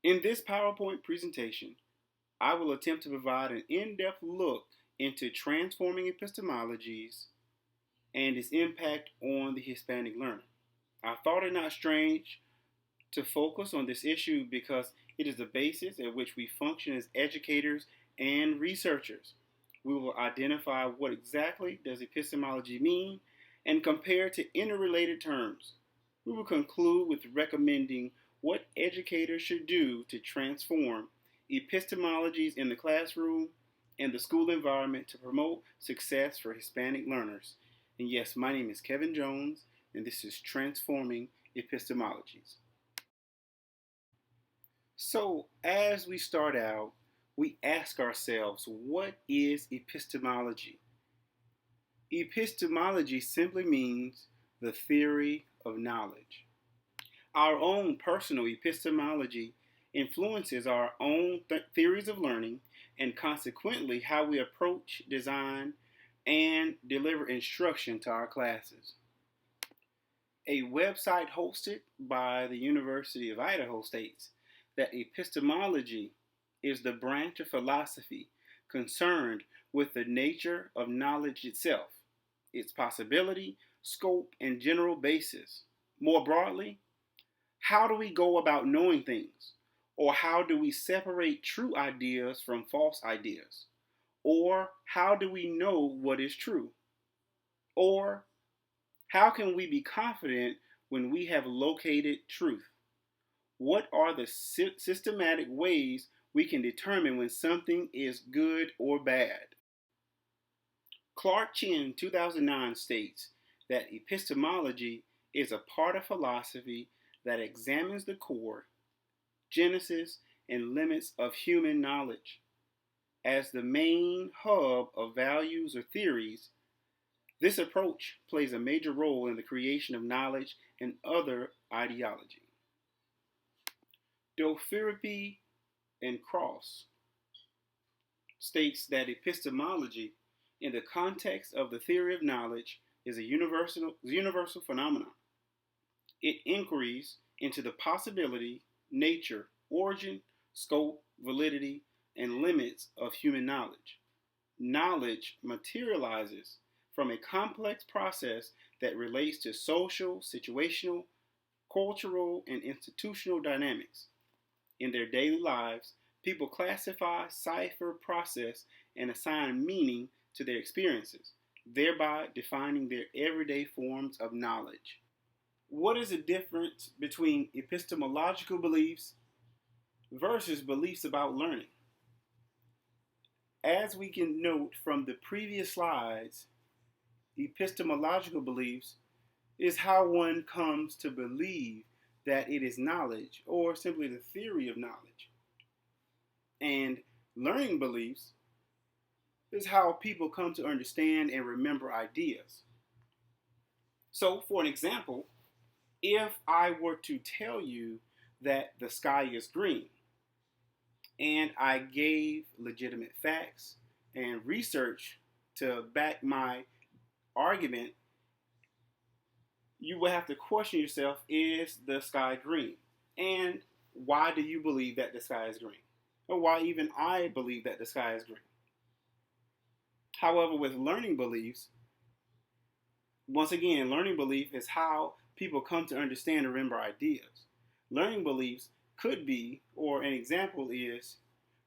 In this PowerPoint presentation, I will attempt to provide an in-depth look into transforming epistemologies and its impact on the Hispanic learner. I thought it not strange to focus on this issue because it is the basis at which we function as educators and researchers. We will identify what exactly does epistemology mean and compare to interrelated terms. We will conclude with recommending what educators should do to transform epistemologies in the classroom and the school environment to promote success for Hispanic learners. And yes, my name is Kevin Jones, and this is Transforming Epistemologies. So, as we start out, we ask ourselves, what is epistemology? Epistemology simply means the theory of knowledge. Our own personal epistemology influences our own theories of learning and consequently how we approach, design, and deliver instruction to our classes. A website hosted by the University of Idaho states that epistemology is the branch of philosophy concerned with the nature of knowledge itself, its possibility, scope, and general basis. More broadly, how do we go about knowing things? Or how do we separate true ideas from false ideas? Or how do we know what is true? Or how can we be confident when we have located truth? What are the systematic ways we can determine when something is good or bad? Clark Chin, 2009, states that epistemology is a part of philosophy that examines the core, genesis, and limits of human knowledge. As the main hub of values or theories, this approach plays a major role in the creation of knowledge and other ideology. Doferty and Cross states that epistemology, in the context of the theory of knowledge, is a universal phenomenon. It inquiries into the possibility, nature, origin, scope, validity, and limits of human knowledge. Knowledge materializes from a complex process that relates to social, situational, cultural, and institutional dynamics. In their daily lives, people classify, cipher, process, and assign meaning to their experiences, thereby defining their everyday forms of knowledge. What is the difference between epistemological beliefs versus beliefs about learning? As we can note from the previous slides, epistemological beliefs is how one comes to believe that it is knowledge or simply the theory of knowledge. And learning beliefs is how people come to understand and remember ideas. So, for an example, if I were to tell you that the sky is green and I gave legitimate facts and research to back my argument, you will have to question yourself, is the sky green? And why do you believe that the sky is green? Or why even I believe that the sky is green? However, with learning beliefs, once again, learning belief is how people come to understand and remember ideas. Learning beliefs could be, or an example is,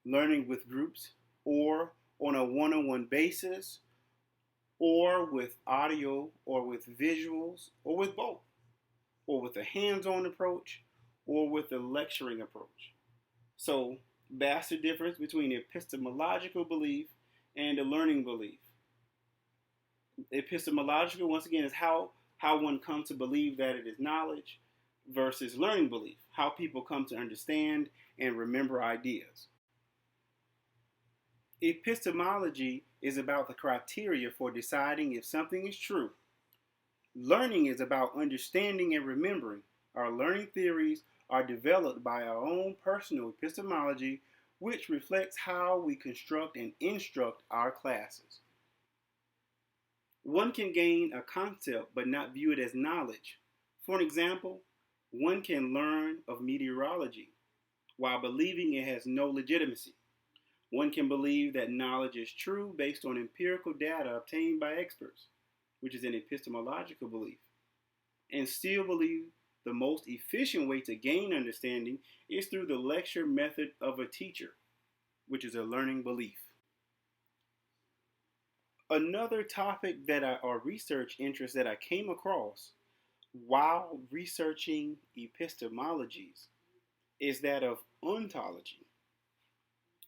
learning with groups, or on a one-on-one basis, or with audio, or with visuals, or with both, or with a hands-on approach, or with a lecturing approach. So that's the difference between epistemological belief and a learning belief. Epistemological, once again, is how one comes to believe that it is knowledge, versus learning belief, how people come to understand and remember ideas. Epistemology is about the criteria for deciding if something is true. Learning is about understanding and remembering. Our learning theories are developed by our own personal epistemology, which reflects how we construct and instruct our classes. One can gain a concept but not view it as knowledge. For an example, one can learn of meteorology, while believing it has no legitimacy. One can believe that knowledge is true based on empirical data obtained by experts, which is an epistemological belief, and still believe the most efficient way to gain understanding is through the lecture method of a teacher, which is a learning belief. Another topic or research interest that I came across while researching epistemologies is that of ontology.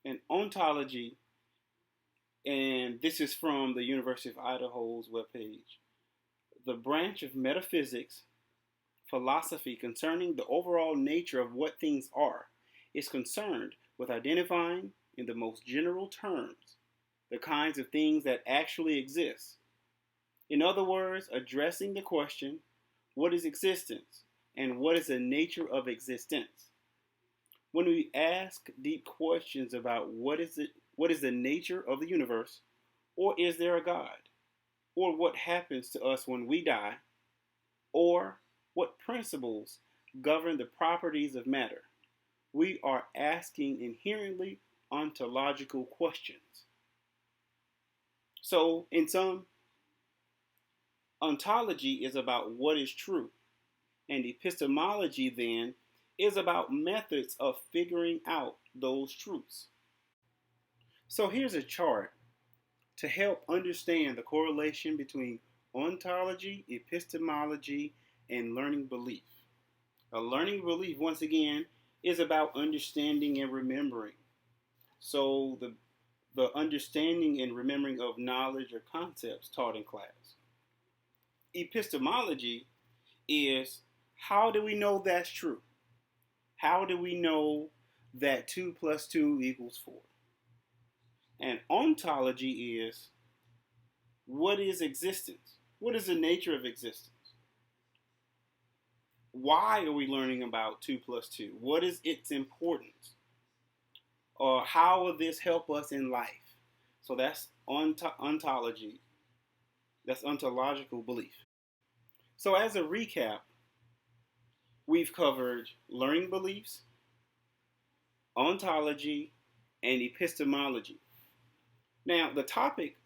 And ontology, and this is from the University of Idaho's webpage, the branch of metaphysics, philosophy concerning the overall nature of what things are, is concerned with identifying, in the most general terms, the kinds of things that actually exist. In other words, addressing the question, what is existence and what is the nature of existence? When we ask deep questions about what is the nature of the universe, or is there a God, or what happens to us when we die, or what principles govern the properties of matter, we are asking inherently ontological questions. So, in sum, ontology is about what is true, and epistemology then is about methods of figuring out those truths. So here's a chart to help understand the correlation between ontology, epistemology, and learning belief. A learning belief, once again, is about understanding and remembering. So the understanding and remembering of knowledge or concepts taught in class. Epistemology is, how do we know that's true? How do we know that 2 plus 2 equals 4? And ontology is, what is existence? What is the nature of existence? Why are we learning about 2 plus 2? What is its importance? Or how will this help us in life? So that's ontology. That's ontological belief. So as a recap, we've covered learning beliefs, ontology, and epistemology. Now, the topic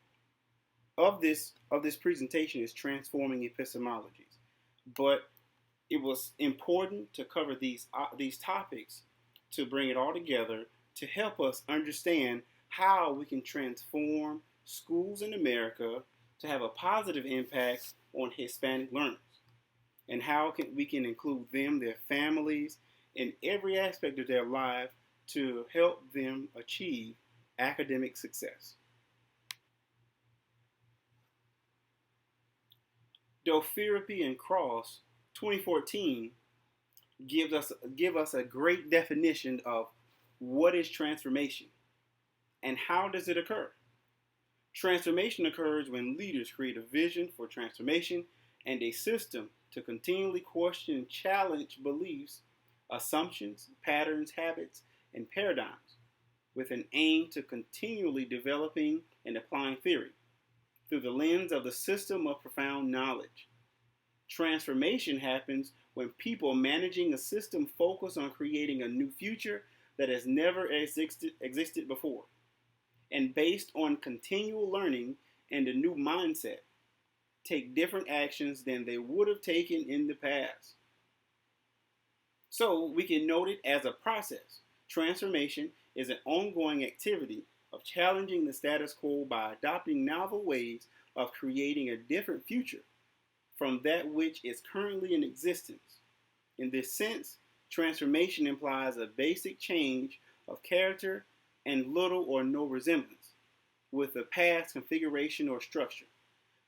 of this presentation is transforming epistemologies, but it was important to cover these topics to bring it all together to help us understand how we can transform schools in America to have a positive impact on Hispanic learners, and how we can include them, their families, in every aspect of their life to help them achieve academic success. Dothraki and Cross, 2014, give us a great definition of what is transformation and how does it occur. Transformation occurs when leaders create a vision for transformation and a system to continually question and challenge beliefs, assumptions, patterns, habits, and paradigms with an aim to continually developing and applying theory through the lens of the system of profound knowledge. Transformation happens when people managing a system focus on creating a new future that has never existed before, and based on continual learning and a new mindset, take different actions than they would have taken in the past. So we can note it as a process. Transformation is an ongoing activity of challenging the status quo by adopting novel ways of creating a different future from that which is currently in existence. In this sense, transformation implies a basic change of character and little or no resemblance with the past configuration or structure.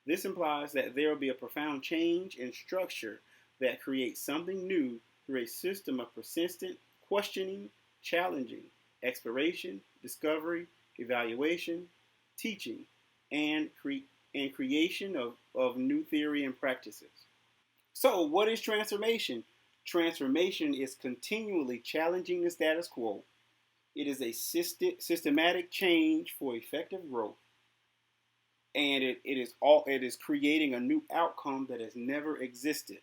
This implies that there will be a profound change in structure that creates something new through a system of persistent questioning, challenging, exploration, discovery, evaluation, teaching, and creation of new theory and practices. So, what is transformation? Transformation is continually challenging the status quo. It is a systematic change for effective growth, and it is creating a new outcome that has never existed.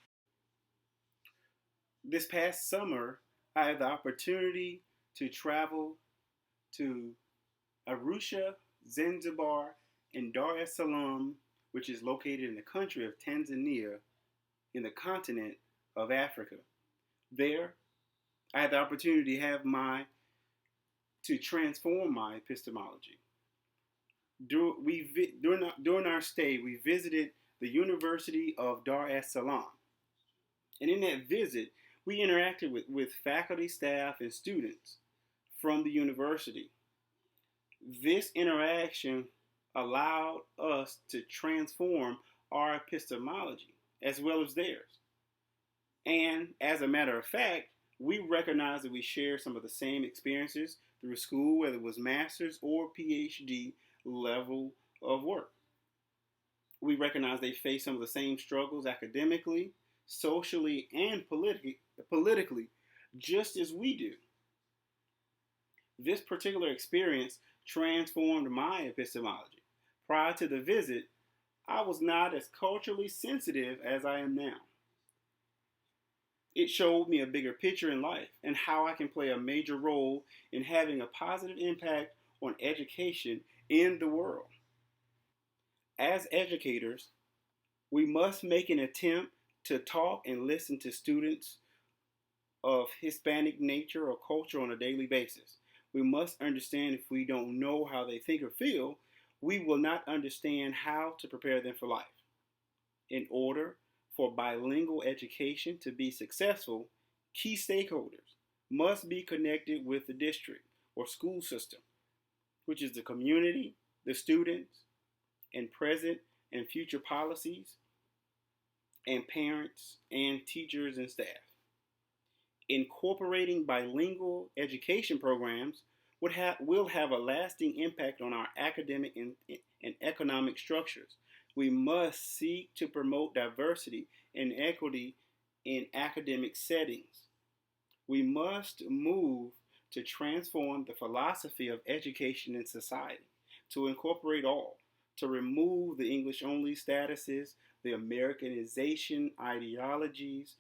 This past summer, I had the opportunity to travel to Arusha, Zanzibar, and Dar es Salaam, which is located in the country of Tanzania in the continent of Africa. There, I had the opportunity to transform my epistemology. During our stay, we visited the University of Dar es Salaam. And in that visit, we interacted with faculty, staff, and students from the university. This interaction allowed us to transform our epistemology as well as theirs. And as a matter of fact, we recognize that we share some of the same experiences through school, whether it was master's or PhD level of work. We recognize they face some of the same struggles academically, socially, and politically, just as we do. This particular experience transformed my epistemology. Prior to the visit, I was not as culturally sensitive as I am now. It showed me a bigger picture in life and how I can play a major role in having a positive impact on education in the world. As educators, we must make an attempt to talk and listen to students of Hispanic nature or culture on a daily basis. We must understand if we don't know how they think or feel, we will not understand how to prepare them for life. In order for bilingual education to be successful, key stakeholders must be connected with the district or school system, which is the community, the students, and present and future policies, and parents and teachers and staff. Incorporating bilingual education programs will have a lasting impact on our academic and economic structures. We must seek to promote diversity and equity in academic settings. We must move to transform the philosophy of education in society, to incorporate all, to remove the English-only statuses, the Americanization ideologies,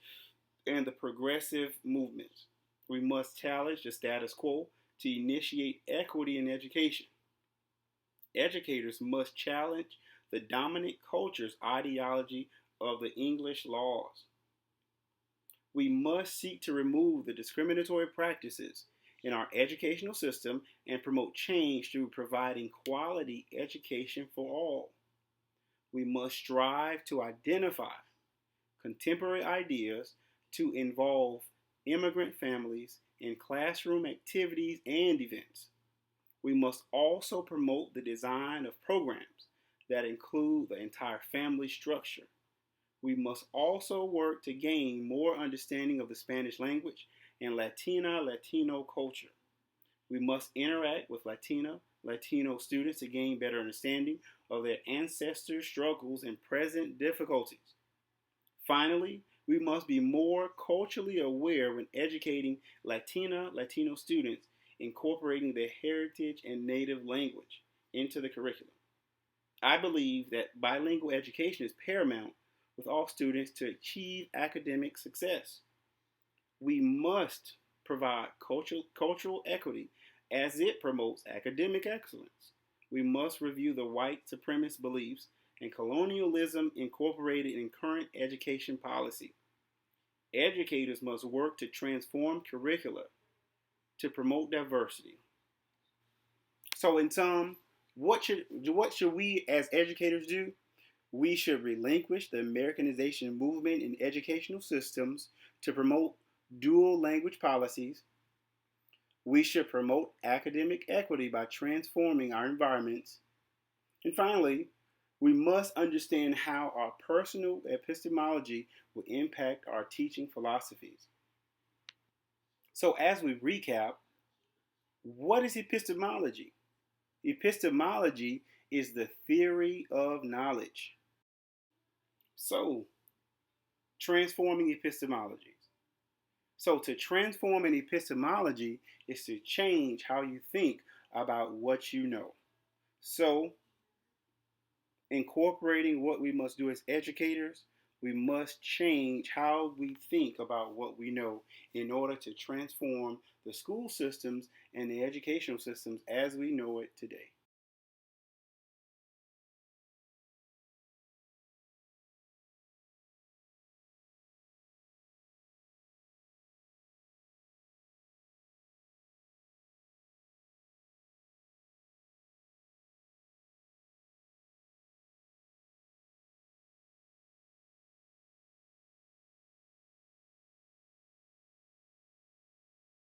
and the progressive movements. We must challenge the status quo to initiate equity in education. Educators must challenge the dominant culture's ideology of the English laws. We must seek to remove the discriminatory practices in our educational system and promote change through providing quality education for all. We must strive to identify contemporary ideas to involve immigrant families in classroom activities and events. We must also promote the design of programs that include the entire family structure. We must also work to gain more understanding of the Spanish language and Latino culture. We must interact with Latino students to gain better understanding of their ancestors' struggles and present difficulties. Finally, we must be more culturally aware when educating Latino students, incorporating their heritage and native language into the curriculum. I believe that bilingual education is paramount with all students to achieve academic success. We must provide cultural equity as it promotes academic excellence. We must review the white supremacist beliefs and colonialism incorporated in current education policy. Educators must work to transform curricula to promote diversity. So in sum, what should we as educators do? We should relinquish the Americanization movement in educational systems to promote dual language policies. We should promote academic equity by transforming our environments. And finally, we must understand how our personal epistemology will impact our teaching philosophies. So as we recap, what is epistemology? Epistemology is the theory of knowledge. So, transforming epistemologies. So to transform an epistemology is to change how you think about what you know. So, incorporating what we must do as educators, We must change how we think about what we know in order to transform the school systems and the educational systems as we know it today.